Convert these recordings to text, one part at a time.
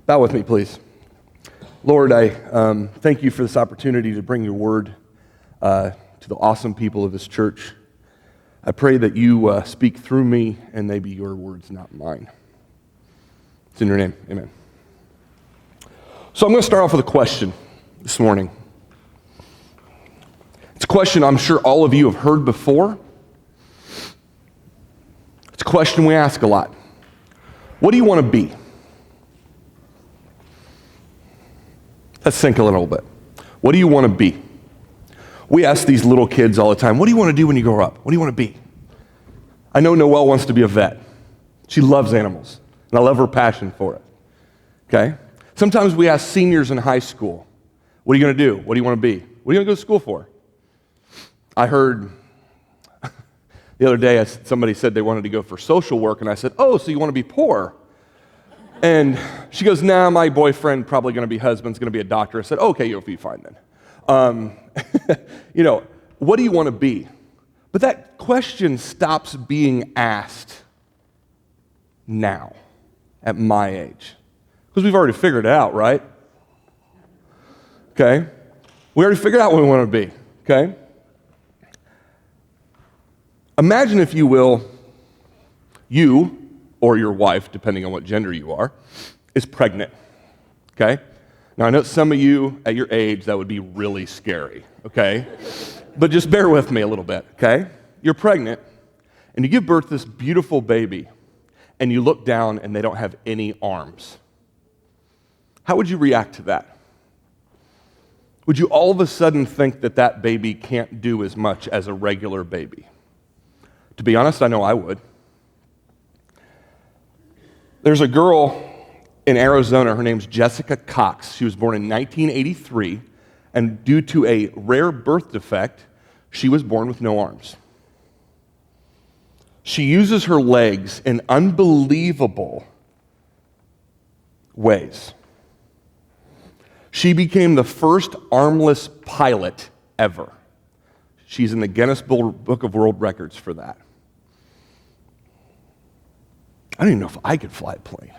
Bow with me, please. Lord, I thank you for this opportunity to bring your word to the awesome people of this church. I pray that you speak through me and they be your words, not mine. It's in your name, amen. So I'm going to start off with a question this morning. It's a question I'm sure all of you have heard before. It's a question we ask a lot. What do you want to be? Let's think a little bit. What do you want to be? We ask these little kids all the time, what do you want to do when you grow up? What do you want to be? I know Noelle wants to be a vet. She loves animals, and I love her passion for it. Okay? Sometimes we ask seniors in high school, what are you going to do? What do you want to be? What are you going to go to school for? I heard the other day somebody said they wanted to go for social work, and I said, oh, so you want to be poor? And she goes, nah, my boyfriend, probably going to be husband's going to be a doctor. I said, okay, you'll be fine then. What do you want to be? But that question stops being asked now, at my age. Because we've already figured it out, right? Okay? We already figured out what we want to be, okay? Imagine, if you will, you or your wife, depending on what gender you are, is pregnant, okay? Now, I know some of you at your age, that would be really scary, okay? But just bear with me a little bit, okay? You're pregnant, and you give birth to this beautiful baby, and you look down, and they don't have any arms. How would you react to that? Would you all of a sudden think that that baby can't do as much as a regular baby? To be honest, I know I would. There's a girl in Arizona, her name's Jessica Cox. She was born in 1983, and due to a rare birth defect, she was born with no arms. She uses her legs in unbelievable ways. She became the first armless pilot ever. She's in the Guinness Book of World Records for that. I don't even know if I could fly a plane.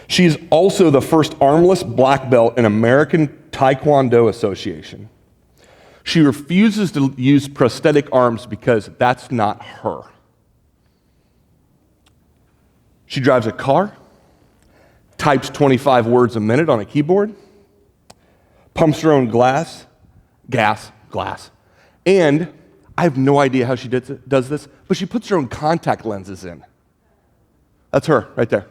She's also the first armless black belt in American Taekwondo Association. She refuses to use prosthetic arms because that's not her. She drives a car, types 25 words a minute on a keyboard, pumps her own glass, and I have no idea how she does this, but she puts her own contact lenses in. That's her, right there.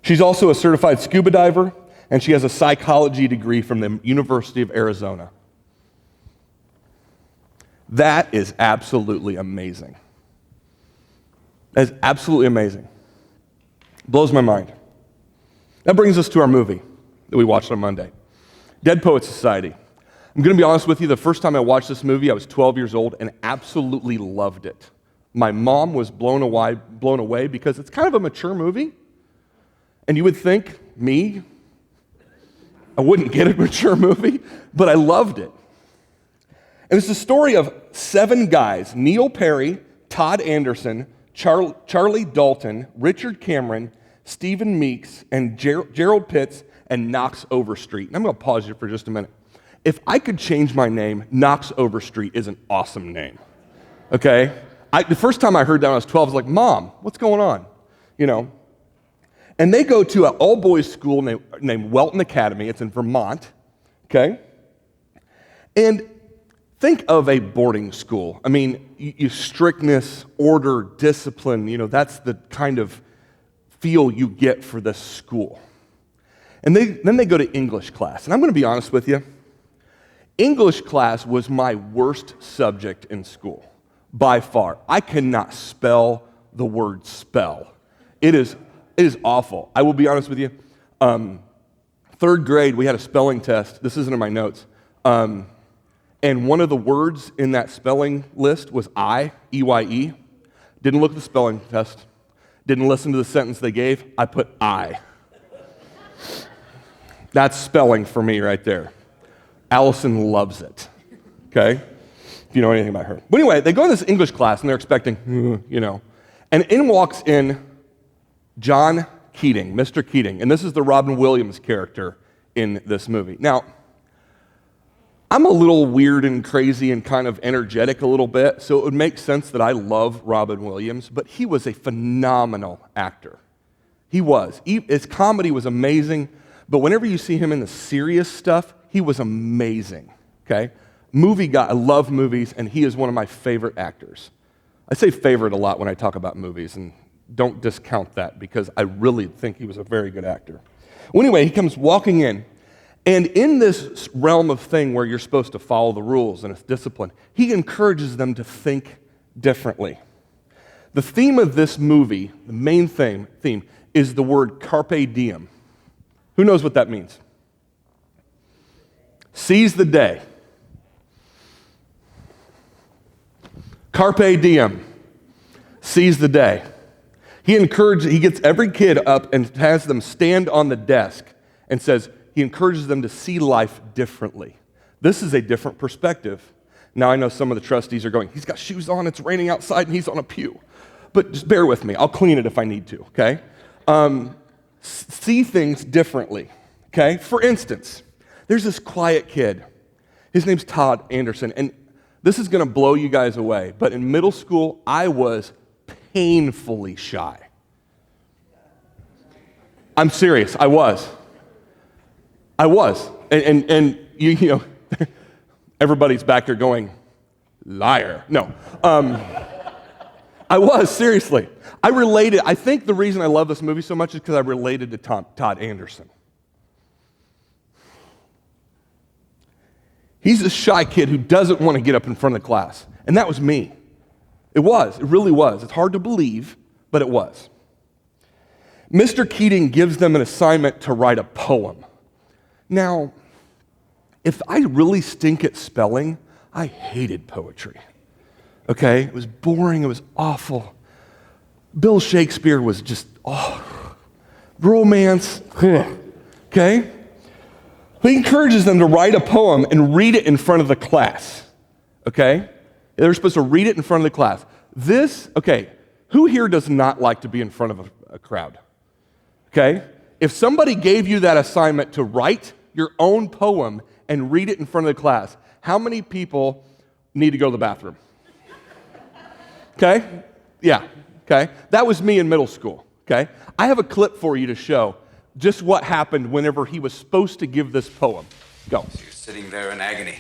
She's also a certified scuba diver, and she has a psychology degree from the University of Arizona. That is absolutely amazing. That is absolutely amazing. Blows my mind. That brings us to our movie that we watched on Monday, Dead Poets Society. I'm going to be honest with you, the first time I watched this movie, I was 12 years old and absolutely loved it. My mom was blown away because it's kind of a mature movie. And you would think, me, I wouldn't get a mature movie, but I loved it. It was the story of 7 guys, Neil Perry, Todd Anderson, Charlie Dalton, Richard Cameron, Stephen Meeks, and Gerald Pitts, and Knox Overstreet. And I'm going to pause here for just a minute. If I could change my name, Knox Overstreet is an awesome name, okay? The first time I heard that when I was 12, I was like, Mom, what's going on? And they go to an all-boys school named Welton Academy. It's in Vermont, okay? And think of a boarding school. I mean, you strictness, order, discipline, that's the kind of feel you get for this school. And then they go to English class. And I'm going to be honest with you. English class was my worst subject in school, by far. I cannot spell the word spell. It is awful. I will be honest with you. 3rd grade, we had a spelling test. This isn't in my notes. And one of the words in that spelling list was I, E-Y-E. Didn't look at the spelling test. Didn't listen to the sentence they gave. I put I. That's spelling for me right there. Allison loves it, okay? If you know anything about her. But anyway, they go to this English class, and they're expecting, And in walks in John Keating, Mr. Keating, and this is the Robin Williams character in this movie. Now, I'm a little weird and crazy and kind of energetic a little bit, so it would make sense that I love Robin Williams, but he was a phenomenal actor. He was. His comedy was amazing, but whenever you see him in the serious stuff, he was amazing, okay? Movie guy, I love movies, and he is one of my favorite actors. I say favorite a lot when I talk about movies, and don't discount that because I really think he was a very good actor. Well, anyway, he comes walking in, and in this realm of thing where you're supposed to follow the rules and it's discipline, he encourages them to think differently. The theme of this movie, the main theme, is the word carpe diem. Who knows what that means? Seize the day. Carpe diem. Seize the day. He gets every kid up and has them stand on the desk and says, he encourages them to see life differently. This is a different perspective. Now I know some of the trustees are going, he's got shoes on, it's raining outside, and he's on a pew. But just bear with me, I'll clean it if I need to, okay? See things differently, okay? For instance, there's this quiet kid. His name's Todd Anderson, and this is gonna blow you guys away, but in middle school, I was painfully shy. I'm serious, I was. And you know, everybody's back there going, liar. No, I was, seriously. I think the reason I love this movie so much is because I related to Todd Anderson. He's a shy kid who doesn't want to get up in front of the class, and that was me. It really was. It's hard to believe, but it was. Mr. Keating gives them an assignment to write a poem. Now, if I really stink at spelling, I hated poetry. Okay? It was boring, it was awful. Bill Shakespeare was just, romance, okay? He encourages them to write a poem and read it in front of the class, okay? They're supposed to read it in front of the class. Who here does not like to be in front of a crowd? Okay? If somebody gave you that assignment to write your own poem and read it in front of the class, how many people need to go to the bathroom? Okay? Yeah, okay? That was me in middle school, okay? I have a clip for you to show just what happened whenever he was supposed to give this poem. Go. So you're sitting there in agony.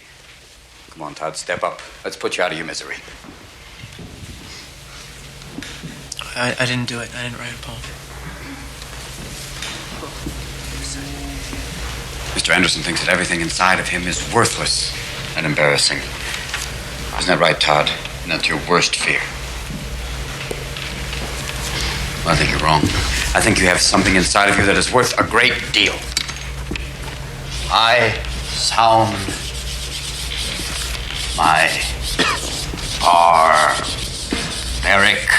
Come on, Todd, step up. Let's put you out of your misery. I didn't do it. I didn't write a poem. Mr. Anderson thinks that everything inside of him is worthless and embarrassing. Isn't that right, Todd? And that's your worst fear. Well, I think you're wrong. I think you have something inside of you that is worth a great deal. I sound my barbaric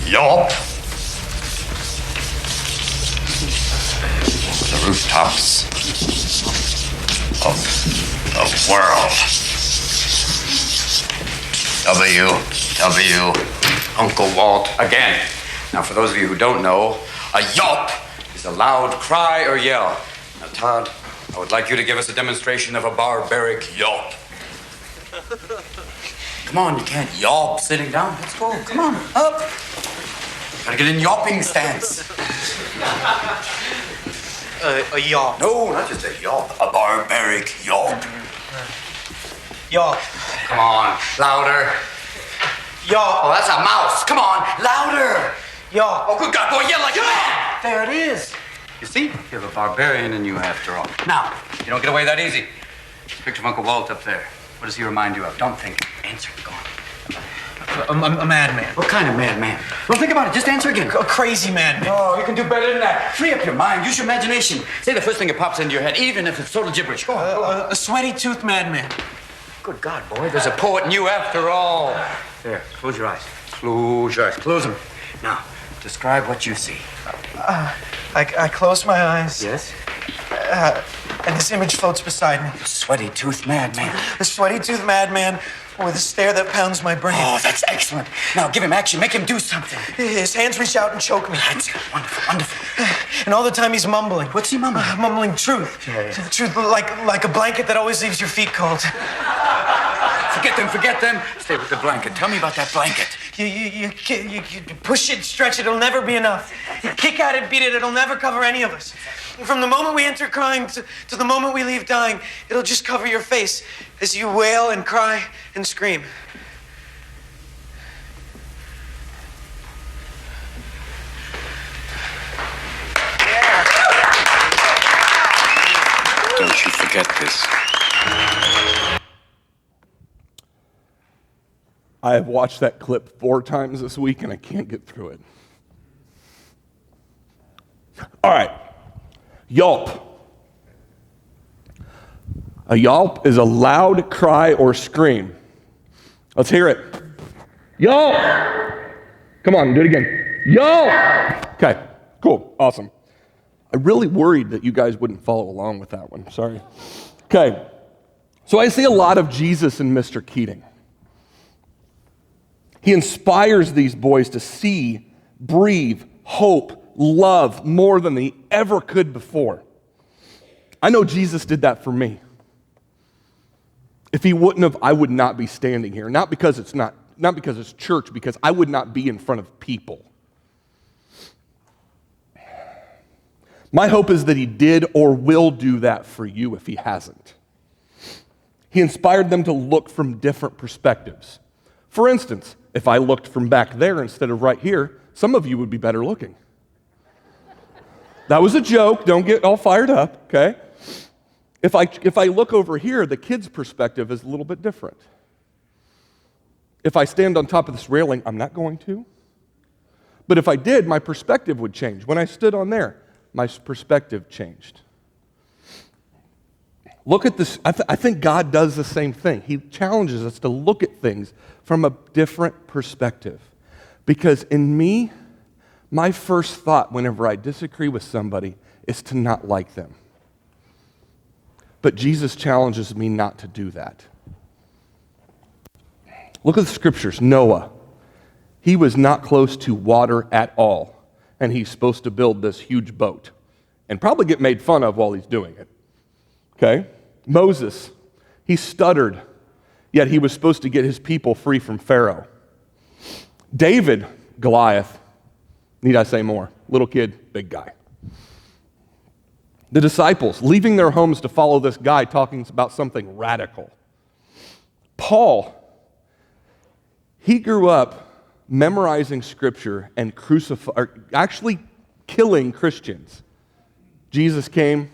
yelp. The rooftops of the world. W. Uncle Walt again. Now, for those of you who don't know, a yelp is a loud cry or yell. Now, Todd, I would like you to give us a demonstration of a barbaric yelp. Come on, you can't yelp sitting down. Let's go. Come on, up. Gotta get in yelping stance. A yelp. No, not just a yelp. A barbaric yelp. Yelp. Come on, louder. Yelp. Oh, that's a mouse. Come on, louder. Yelp. Oh, good God, boy, yell like that. There it is. You see, you have a barbarian in you after all. Now, you don't get away that easy. Picture of Uncle Walt up there. What does he remind you of? Don't think. Answer. Go on. A madman. What kind of madman? Well, think about it. Just answer again. A crazy madman. Oh, you can do better than that. Free up your mind. Use your imagination. Say the first thing that pops into your head, even if it's total gibberish. Go on. A sweaty-toothed madman. Good God, boy. There's a poet in you after all. There. Close your eyes. Close your eyes. Close them. Now, describe what you see. I close my eyes. Yes? And this image floats beside me. Sweaty-toothed madman. A sweaty-toothed madman with a stare that pounds my brain. Oh, that's excellent. Now give him action. Make him do something. His hands reach out and choke me. That's wonderful, wonderful. And all the time he's mumbling. What's he mumbling? Mumbling truth. Truth like a blanket that always leaves your feet cold. Forget them. Stay with the blanket. Tell me about that blanket. You push it, stretch it, it'll never be enough. You kick at it, beat it, it'll never cover any of us. From the moment we enter crying to the moment we leave dying, it'll just cover your face as you wail and cry and scream. Don't you forget this. I have watched that clip 4 times this week and I can't get through it. All right, yelp. A yelp is a loud cry or scream. Let's hear it. Yelp! Come on, do it again. Yelp! Okay, cool, awesome. I really worried that you guys wouldn't follow along with that one, sorry. Okay, so I see a lot of Jesus in Mr. Keating. He inspires these boys to see, breathe, hope, love more than they ever could before. I know Jesus did that for me. If he wouldn't have, I would not be standing here. Not because it's church, because I would not be in front of people. My hope is that he did or will do that for you if he hasn't. He inspired them to look from different perspectives. For instance, if I looked from back there instead of right here, some of you would be better looking. That was a joke. Don't get all fired up, okay? If I look over here, the kid's perspective is a little bit different. If I stand on top of this railing, I'm not going to. But if I did, my perspective would change. When I stood on there, my perspective changed. Look at this. I think God does the same thing. He challenges us to look at things from a different perspective. Because in me, my first thought whenever I disagree with somebody is to not like them. But Jesus challenges me not to do that. Look at the scriptures. Noah, he was not close to water at all, and he's supposed to build this huge boat and probably get made fun of while he's doing it. Okay? Moses, he stuttered, yet he was supposed to get his people free from Pharaoh. David, Goliath, need I say more? Little kid, big guy. The disciples, leaving their homes to follow this guy talking about something radical. Paul, he grew up memorizing scripture and actually killing Christians. Jesus came,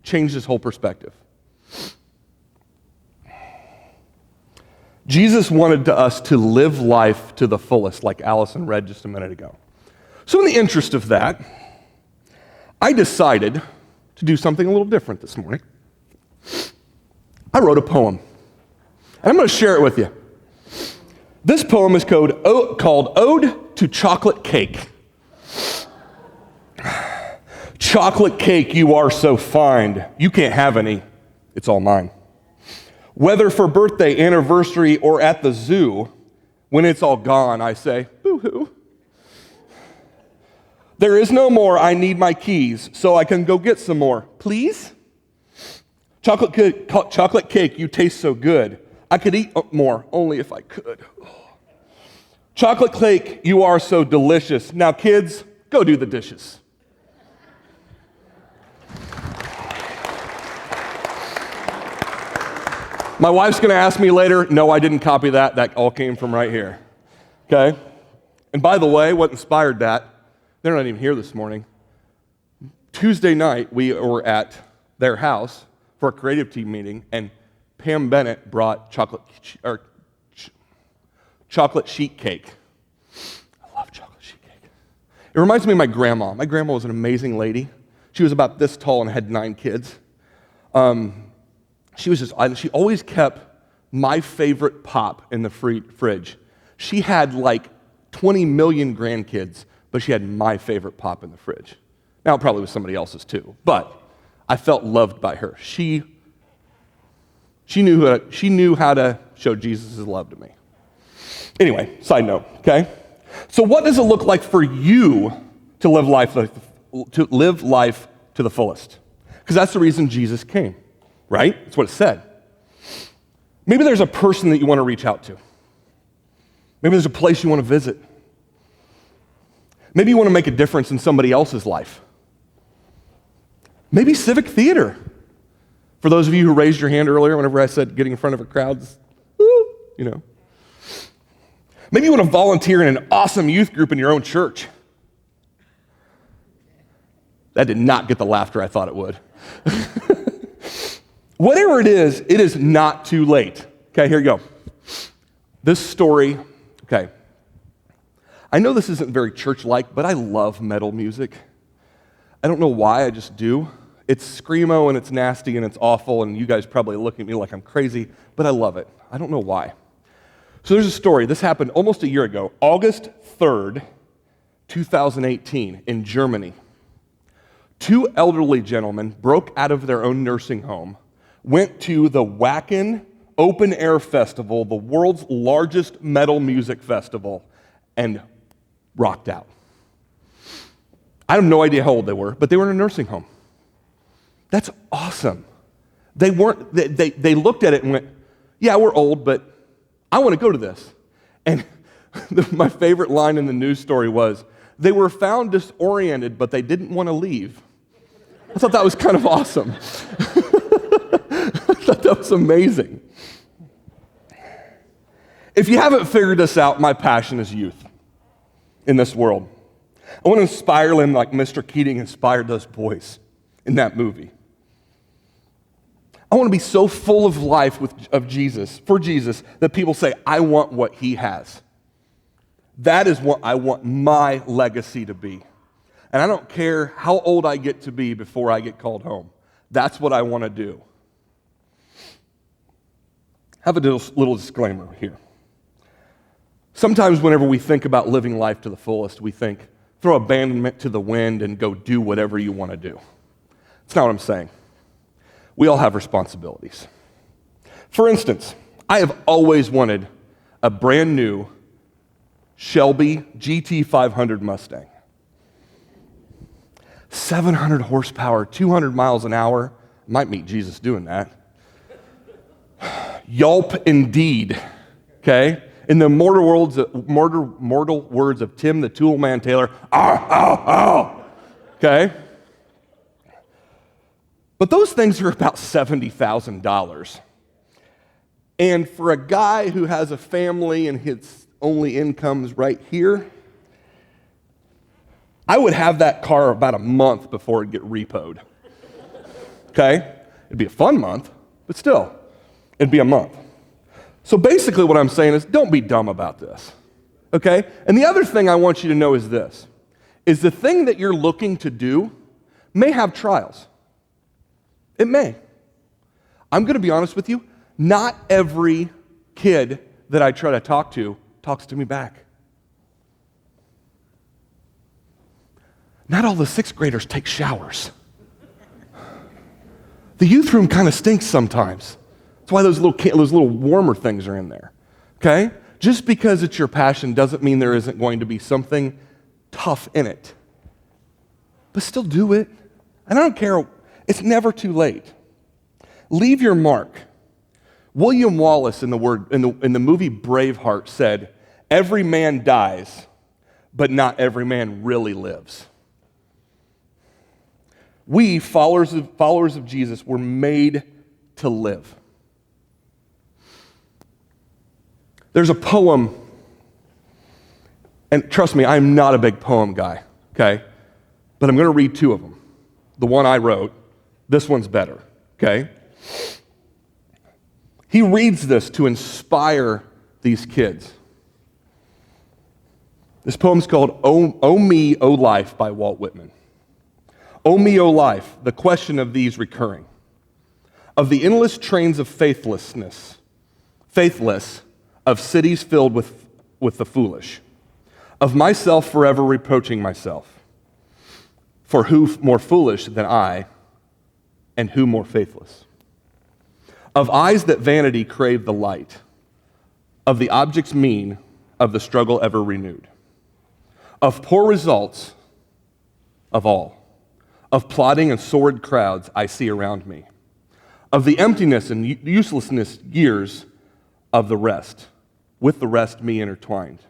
changed his whole perspective. Jesus wanted us to live life to the fullest, like Allison read just a minute ago. So in the interest of that, I decided to do something a little different this morning. I wrote a poem, and I'm going to share it with you. This poem is called Ode to Chocolate Cake. Chocolate cake, you are so fine. You can't have any. It's all mine. Whether for birthday, anniversary, or at the zoo, when it's all gone, I say, boo-hoo. There is no more. I need my keys so I can go get some more. Please? Chocolate cake, you taste so good. I could eat more, only if I could. Chocolate cake, you are so delicious. Now, kids, go do the dishes. My wife's going to ask me later, no, I didn't copy that. That all came from right here. Okay? And by the way, what inspired that, they're not even here this morning. Tuesday night, we were at their house for a creative team meeting, and Pam Bennett brought chocolate sheet cake. I love chocolate sheet cake. It reminds me of my grandma. My grandma was an amazing lady. She was about this tall and had 9 kids. She always kept my favorite pop in the fridge. She had like 20 million grandkids, but she had my favorite pop in the fridge. Now, it probably was somebody else's too, but I felt loved by her. She knew how to showed Jesus' love to me. Anyway, side note, okay? So what does it look like for you to live life to the fullest? Because that's the reason Jesus came, right? That's what it said. Maybe there's a person that you want to reach out to. Maybe there's a place you want to visit. Maybe you want to make a difference in somebody else's life. Maybe civic theater. For those of you who raised your hand earlier whenever I said getting in front of a crowd, you know. Maybe you want to volunteer in an awesome youth group in your own church. That did not get the laughter I thought it would. Whatever it is not too late. Okay, here you go. This story, okay. I know this isn't very church-like, but I love metal music. I don't know why, I just do. It's screamo and it's nasty and it's awful, and you guys probably look at me like I'm crazy, but I love it. I don't know why. So there's a story. This happened almost a year ago, August 3rd, 2018, in Germany. Two elderly gentlemen broke out of their own nursing home, went to the Wacken Open Air Festival, the world's largest metal music festival, and rocked out. I have no idea how old they were, but they were in a nursing home. That's awesome. They looked at it and went, yeah, we're old, but I want to go to this. And my favorite line in the news story was, they were found disoriented, but they didn't want to leave. I thought that was kind of awesome. I thought that was amazing. If you haven't figured this out, my passion is youth in this world. I want to inspire them like Mr. Keating inspired those boys in that movie. I want to be so full of life for Jesus, that people say, I want what he has. That is what I want my legacy to be. And I don't care how old I get to be before I get called home. That's what I want to do. Have a little disclaimer here. Sometimes whenever we think about living life to the fullest, we think, throw abandonment to the wind and go do whatever you want to do. That's not what I'm saying. We all have responsibilities. For instance, I have always wanted a brand new Shelby GT500 Mustang. 700 horsepower, 200 miles an hour. Might meet Jesus doing that. Yelp indeed, okay? In the mortal words of Tim the Tool Man Taylor, okay? But those things are about $70,000. And for a guy who has a family and his only income's right here, I would have that car about a month before it'd get repoed. Okay? It'd be a fun month, but still, it'd be a month. So basically what I'm saying is, don't be dumb about this. Okay? And the other thing I want you to know is this, is the thing that you're looking to do may have trials. It may. I'm going to be honest with you, not every kid that I try to talk to talks to me back. Not all the sixth graders take showers. The youth room kind of stinks sometimes. That's why those little warmer things are in there, okay? Just because it's your passion doesn't mean there isn't going to be something tough in it. But still do it. And I don't care. It's never too late. Leave your mark. William Wallace in the movie Braveheart said, "Every man dies, but not every man really lives." We, followers of Jesus, were made to live. There's a poem, and trust me, I'm not a big poem guy, okay? But I'm going to read two of them. The one I wrote, this one's better, okay? He reads this to inspire these kids. This poem's called "O Me, O Life" by Walt Whitman. O me, O life, the question of these recurring, of the endless trains of faithless, of cities filled with the foolish, of myself forever reproaching myself, for who more foolish than I, and who more faithless? Of eyes that vanity crave the light, of the object's mean of the struggle ever renewed, of poor results of all, of plodding and sordid crowds I see around me, of the emptiness and uselessness years of the rest, with the rest me intertwined.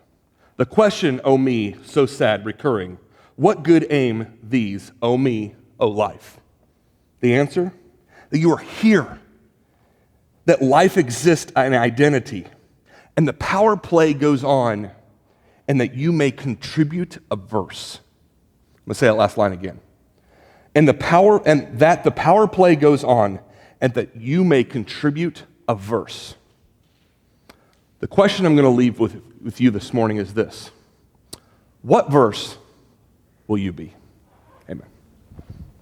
The question, O me, so sad, recurring, what good aim these, O me, O life? The answer? That you are here, that life exists in identity, and the power play goes on, and that you may contribute a verse. I'm going to say that last line again. And that the power play goes on, and that you may contribute a verse. The question I'm going to leave with you this morning is this: what verse will you be?